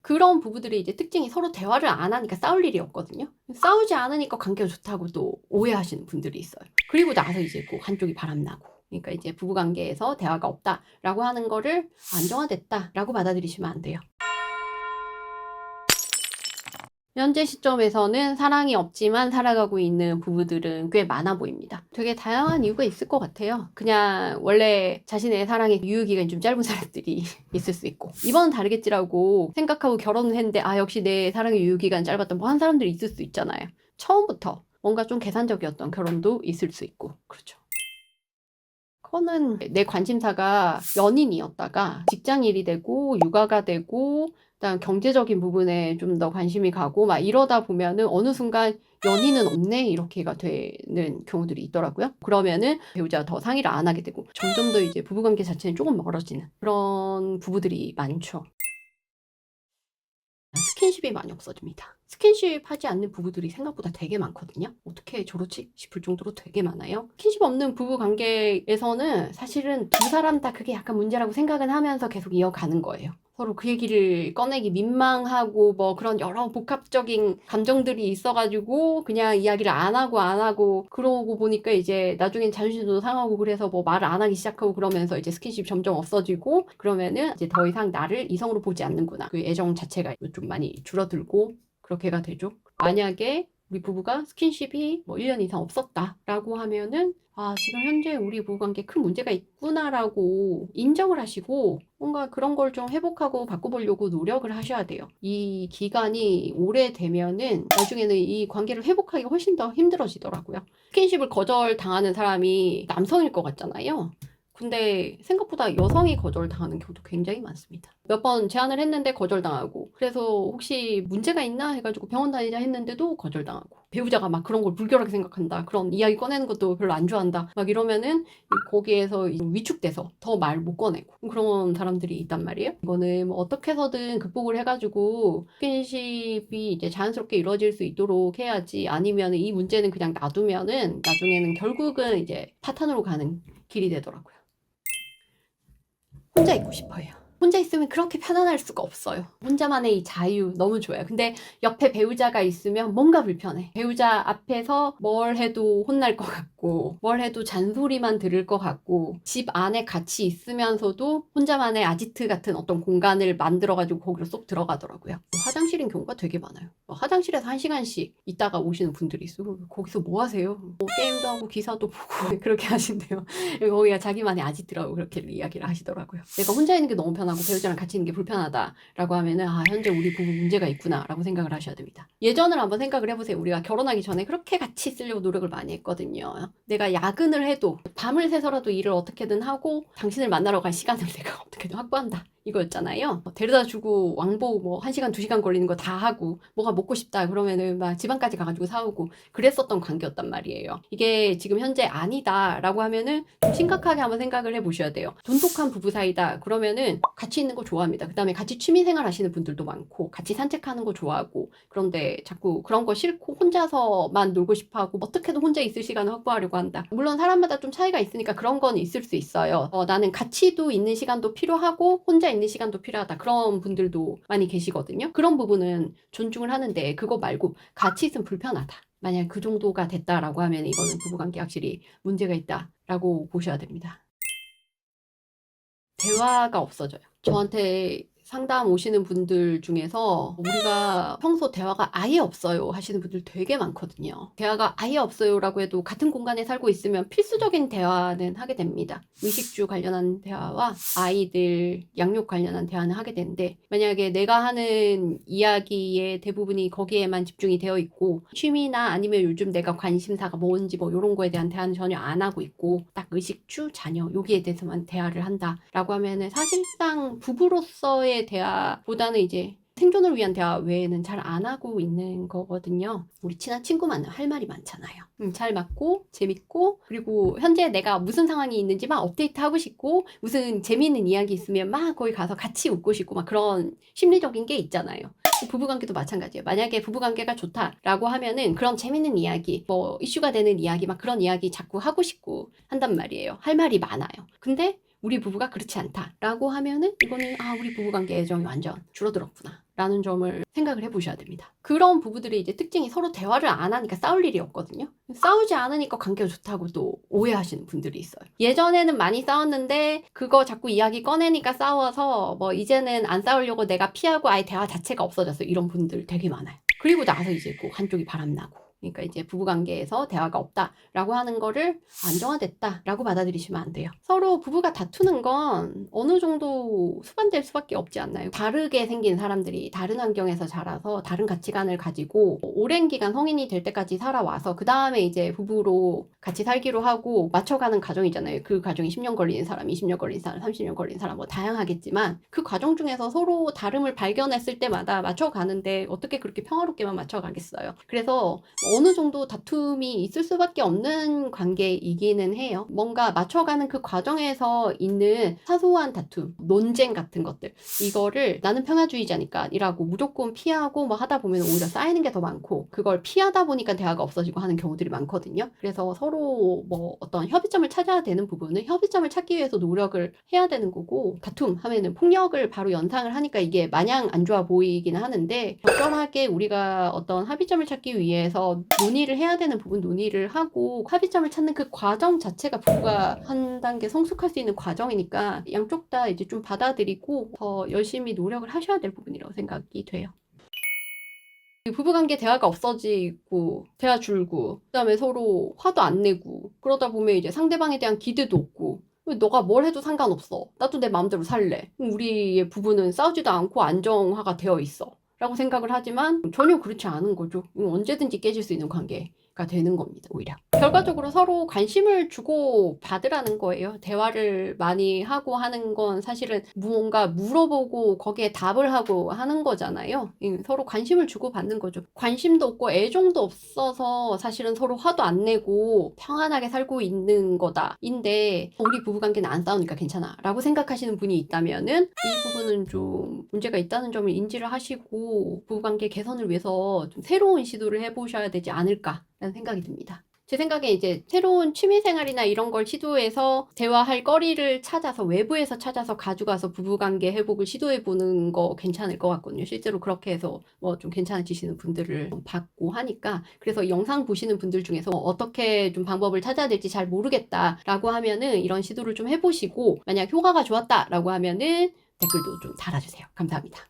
그런 부부들의 이제 특징이 서로 대화를 안 하니까 싸울 일이 없거든요. 싸우지 않으니까 관계가 좋다고 또 오해하시는 분들이 있어요. 그리고 나서 이제 꼭 한쪽이 바람나고. 그러니까 이제 부부관계에서 대화가 없다라고 하는 거를 안정화됐다라고 받아들이시면 안 돼요. 현재 시점에서는 사랑이 없지만 살아가고 있는 부부들은 꽤 많아 보입니다. 되게 다양한 이유가 있을 것 같아요. 그냥 원래 자신의 사랑의 유효기간이 좀 짧은 사람들이 있을 수 있고, 이번은 다르겠지라고 생각하고 결혼을 했는데 아 역시 내 사랑의 유효기간 짧았던 뭐 한 사람들이 있을 수 있잖아요. 처음부터 뭔가 좀 계산적이었던 결혼도 있을 수 있고. 그렇죠. 그거는 내 관심사가 연인이었다가 직장일이 되고 육아가 되고 그다음 경제적인 부분에 좀 더 관심이 가고 막 이러다 보면은 어느 순간 연인은 없네 이렇게가 되는 경우들이 있더라고요. 그러면은 배우자가 더 상의를 안 하게 되고 점점 더 이제 부부관계 자체는 조금 멀어지는 그런 부부들이 많죠. 스킨십이 많이 없어집니다. 스킨십 하지 않는 부부들이 생각보다 되게 많거든요. 어떻게 저렇지 싶을 정도로 되게 많아요. 스킨십 없는 부부 관계에서는 사실은 두 사람 다 그게 약간 문제라고 생각은 하면서 계속 이어가는 거예요. 서로 그 얘기를 꺼내기 민망하고 뭐 그런 여러 복합적인 감정들이 있어가지고 그냥 이야기를 안 하고 그러고 보니까 이제 나중엔 자존심도 상하고 그래서 뭐 말을 안 하기 시작하고 그러면서 이제 스킨십이 점점 없어지고 그러면은 이제 더 이상 나를 이성으로 보지 않는구나. 그 애정 자체가 좀 많이 줄어들고 그렇게가 되죠. 만약에 우리 부부가 스킨십이 뭐 1년 이상 없었다라고 하면은 아, 지금 현재 우리 부부관계에 큰 문제가 있구나라고 인정을 하시고 뭔가 그런 걸 좀 회복하고 바꿔보려고 노력을 하셔야 돼요. 이 기간이 오래되면은 나중에는 이 관계를 회복하기가 훨씬 더 힘들어지더라고요. 스킨십을 거절당하는 사람이 남성일 것 같잖아요. 근데 생각보다 여성이 거절당하는 경우도 굉장히 많습니다. 몇 번 제안을 했는데 거절당하고 그래서 혹시 문제가 있나 해가지고 병원 다니자 했는데도 거절당하고 배우자가 막 그런 걸 불결하게 생각한다. 그런 이야기 꺼내는 것도 별로 안 좋아한다. 막 이러면은 거기에서 위축돼서 더 말 못 꺼내고 그런 사람들이 있단 말이에요. 이거는 뭐 어떻게 해서든 극복을 해가지고 스킨십이 이제 자연스럽게 이루어질 수 있도록 해야지 아니면 이 문제는 그냥 놔두면은 나중에는 결국은 이제 파탄으로 가는 길이 되더라고요. 혼자 있고 싶어요. 혼자 있으면 그렇게 편안할 수가 없어요. 혼자만의 이 자유 너무 좋아요. 근데 옆에 배우자가 있으면 뭔가 불편해. 배우자 앞에서 뭘 해도 혼날 것 같고 뭘 해도 잔소리만 들을 것 같고 집 안에 같이 있으면서도 혼자만의 아지트 같은 어떤 공간을 만들어가지고 거기로 쏙 들어가더라고요. 화장실인 경우가 되게 많아요. 화장실에서 1시간씩 있다가 오시는 분들이 있어요. 거기서 뭐 하세요? 뭐 게임도 하고 기사도 보고 그렇게 하신대요. 거기가 자기만의 아지트라고 그렇게 이야기를 하시더라고요. 내가 혼자 있는 게 너무 편하고 배우자랑 같이 있는 게 불편하다라고 하면은 아 현재 우리 부부 문제가 있구나라고 생각을 하셔야 됩니다. 예전을 한번 생각을 해보세요. 우리가 결혼하기 전에 그렇게 같이 있으려고 노력을 많이 했거든요. 내가 야근을 해도 밤을 새서라도 일을 어떻게든 하고 당신을 만나러 갈 시간을 내가 어떻게든 확보한다. 이거였잖아요. 데려다 주고 왕복 뭐 1시간, 2시간 걸리는 거 다 하고 뭐가 먹고 싶다 그러면은 막 지방까지 가가지고 사오고 그랬었던 관계였단 말이에요. 이게 지금 현재 아니다라고 하면은 좀 심각하게 한번 생각을 해보셔야 돼요. 돈독한 부부 사이다 그러면은 같이 있는 거 좋아합니다. 그 다음에 같이 취미생활 하시는 분들도 많고 같이 산책하는 거 좋아하고 그런데 자꾸 그런 거 싫고 혼자서만 놀고 싶어하고 어떻게든 혼자 있을 시간을 확보하려고 한다. 물론 사람마다 좀 차이가 있으니까 그런 건 있을 수 있어요. 나는 같이도 있는 시간도 필요하고 혼자 있는 시간도 필요하다. 그런 분들도 많이 계시거든요. 그런 부분은 존중을 하는데 그거 말고 같이 있으면 불편하다. 만약 그 정도가 됐다라고 하면 이거는 부부관계 확실히 문제가 있다라고 보셔야 됩니다. 대화가 없어져요. 저한테 상담 오시는 분들 중에서 우리가 평소 대화가 아예 없어요 하시는 분들 되게 많거든요. 대화가 아예 없어요라고 해도 같은 공간에 살고 있으면 필수적인 대화는 하게 됩니다. 의식주 관련한 대화와 아이들 양육 관련한 대화는 하게 되는데 만약에 내가 하는 이야기의 대부분이 거기에만 집중이 되어 있고 취미나 아니면 요즘 내가 관심사가 뭔지 뭐 이런 거에 대한 대화는 전혀 안 하고 있고 딱 의식주, 자녀 여기에 대해서만 대화를 한다라고 하면은 사실상 부부로서의 대화보다는 이제 생존을 위한 대화 외에는 잘 안 하고 있는 거거든요. 우리 친한 친구만 할 말이 많잖아요. 잘 맞고 재밌고 그리고 현재 내가 무슨 상황이 있는지 막 업데이트하고 싶고 무슨 재미있는 이야기 있으면 막 거기 가서 같이 웃고 싶고 막 그런 심리적인 게 있잖아요. 부부관계도 마찬가지예요. 만약에 부부관계가 좋다라고 하면은 그런 재밌는 이야기, 뭐 이슈가 되는 이야기 막 그런 이야기 자꾸 하고 싶고 한단 말이에요. 할 말이 많아요. 근데 우리 부부가 그렇지 않다라고 하면은 이거는 아 우리 부부관계 애정이 완전 줄어들었구나 라는 점을 생각을 해보셔야 됩니다. 그런 부부들의 이제 특징이 서로 대화를 안 하니까 싸울 일이 없거든요. 싸우지 않으니까 관계가 좋다고 또 오해하시는 분들이 있어요. 예전에는 많이 싸웠는데 그거 자꾸 이야기 꺼내니까 싸워서 뭐 이제는 안 싸우려고 내가 피하고 아예 대화 자체가 없어졌어요. 이런 분들 되게 많아요. 그리고 나서 이제 꼭 한쪽이 바람나고. 그러니까 이제 부부관계에서 대화가 없다라고 하는 거를 안정화됐다라고 받아들이시면 안 돼요. 서로 부부가 다투는 건 어느 정도 수반될 수밖에 없지 않나요? 다르게 생긴 사람들이 다른 환경에서 자라서 다른 가치관을 가지고 오랜 기간 성인이 될 때까지 살아와서 그 다음에 이제 부부로 같이 살기로 하고 맞춰가는 과정이잖아요. 그 과정이 10년 걸리는 사람, 20년 걸리는 사람, 30년 걸리는 사람 뭐 다양하겠지만 그 과정 중에서 서로 다름을 발견했을 때마다 맞춰가는데 어떻게 그렇게 평화롭게만 맞춰가겠어요. 그래서 어느 정도 다툼이 있을 수밖에 없는 관계이기는 해요. 뭔가 맞춰가는 그 과정에서 있는 사소한 다툼, 논쟁 같은 것들, 이거를 나는 평화주의자니까 이라고 무조건 피하고 뭐 하다 보면 오히려 쌓이는 게 더 많고, 그걸 피하다 보니까 대화가 없어지고 하는 경우들이 많거든요. 그래서 서로 뭐 어떤 협의점을 찾아야 되는 부분은 협의점을 찾기 위해서 노력을 해야 되는 거고, 다툼 하면은 폭력을 바로 연상을 하니까 이게 마냥 안 좋아 보이기는 하는데, 적절하게 우리가 어떤 합의점을 찾기 위해서 논의를 해야 되는 부분 논의를 하고 합의점을 찾는 그 과정 자체가 부부가 한 단계 성숙할 수 있는 과정이니까 양쪽 다 이제 좀 받아들이고 더 열심히 노력을 하셔야 될 부분이라고 생각이 돼요. 부부관계 대화가 없어지고 대화 줄고 그다음에 서로 화도 안 내고 그러다 보면 이제 상대방에 대한 기대도 없고, 너가 뭘 해도 상관없어, 나도 내 마음대로 살래, 우리의 부부는 싸우지도 않고 안정화가 되어 있어 라고 생각을 하지만 전혀 그렇지 않은 거죠. 언제든지 깨질 수 있는 관계가 되는 겁니다. 오히려 결과적으로 서로 관심을 주고 받으라는 거예요. 대화를 많이 하고 하는 건 사실은 무언가 물어보고 거기에 답을 하고 하는 거잖아요. 서로 관심을 주고 받는 거죠. 관심도 없고 애정도 없어서 사실은 서로 화도 안 내고 평안하게 살고 있는 거다 인데, 우리 부부관계는 안 싸우니까 괜찮아 라고 생각하시는 분이 있다면은 이 부분은 좀 문제가 있다는 점을 인지를 하시고 부부관계 개선을 위해서 좀 새로운 시도를 해보셔야 되지 않을까라는 생각이 듭니다. 제 생각에 이제 새로운 취미생활이나 이런 걸 시도해서 대화할 거리를 찾아서 외부에서 찾아서 가져가서 부부관계 회복을 시도해보는 거 괜찮을 것 같거든요. 실제로 그렇게 해서 뭐 좀 괜찮아지시는 분들을 봤고 하니까. 그래서 영상 보시는 분들 중에서 어떻게 좀 방법을 찾아야 될지 잘 모르겠다라고 하면은 이런 시도를 좀 해보시고, 만약 효과가 좋았다라고 하면은 댓글도 좀 달아주세요. 감사합니다.